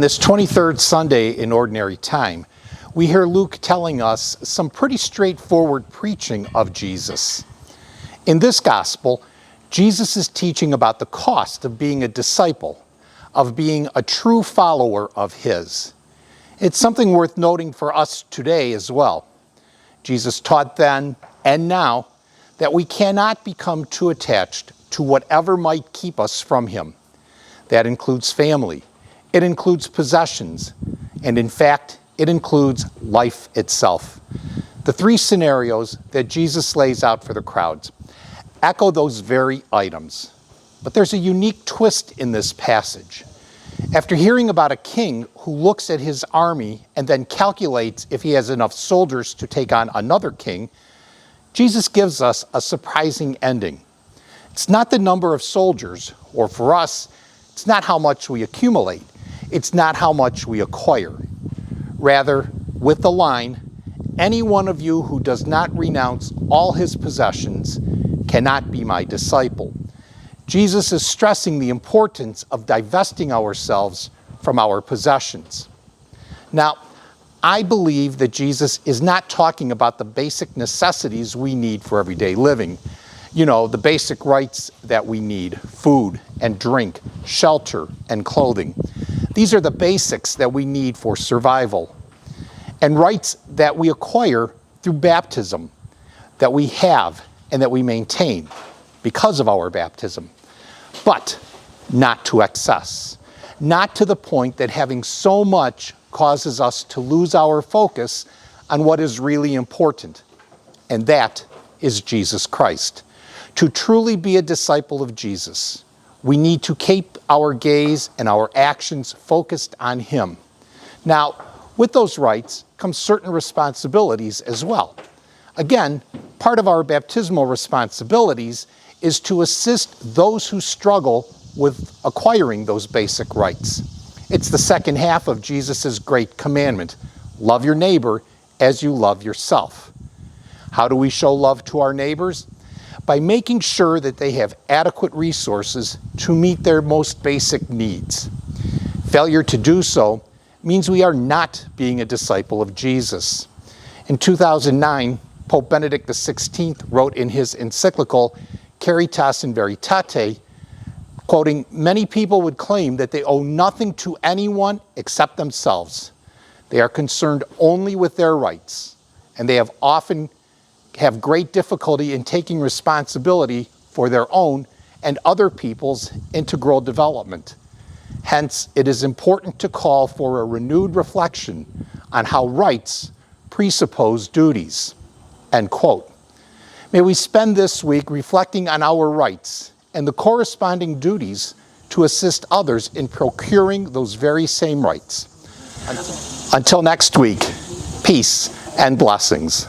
this 23rd Sunday in Ordinary Time, we hear Luke telling us some pretty straightforward preaching of Jesus. In this gospel, Jesus is teaching about the cost of being a disciple, of being a true follower of his. It's something worth noting for us today as well. Jesus taught then and now that we cannot become too attached to whatever might keep us from him. That includes family. It includes possessions, and in fact, it includes life itself. The three scenarios that Jesus lays out for the crowds echo those very items. But there's a unique twist in this passage. After hearing about a king who looks at his army and then calculates if he has enough soldiers to take on another king, Jesus gives us a surprising ending. It's not the number of soldiers, or for us, it's not how much we accumulate. It's not how much we acquire. Rather, with the line, any one of you who does not renounce all his possessions cannot be my disciple. Jesus is stressing the importance of divesting ourselves from our possessions. Now, I believe that Jesus is not talking about the basic necessities we need for everyday living. You know, the basic rights that we need: food and drink, shelter and clothing. These are the basics that we need for survival, and rights that we acquire through baptism, that we have and that we maintain because of our baptism. But not to excess, not to the point that having so much causes us to lose our focus on what is really important, and that is Jesus Christ. To truly be a disciple of Jesus, we need to keep our gaze and our actions focused on him. Now, with those rights come certain responsibilities as well. Again, part of our baptismal responsibilities is to assist those who struggle with acquiring those basic rights. It's the second half of Jesus' great commandment: love your neighbor as you love yourself. How do we show love to our neighbors? By making sure that they have adequate resources to meet their most basic needs. Failure to do so means we are not being a disciple of Jesus. In 2009, Pope Benedict XVI wrote in his encyclical Caritas in Veritate, quoting, "Many people would claim that they owe nothing to anyone except themselves. They are concerned only with their rights, and they often have great difficulty in taking responsibility for their own and other people's integral development. Hence, it is important to call for a renewed reflection on how rights presuppose duties." End quote. May we spend this week reflecting on our rights and the corresponding duties to assist others in procuring those very same rights. Until next week, peace and blessings.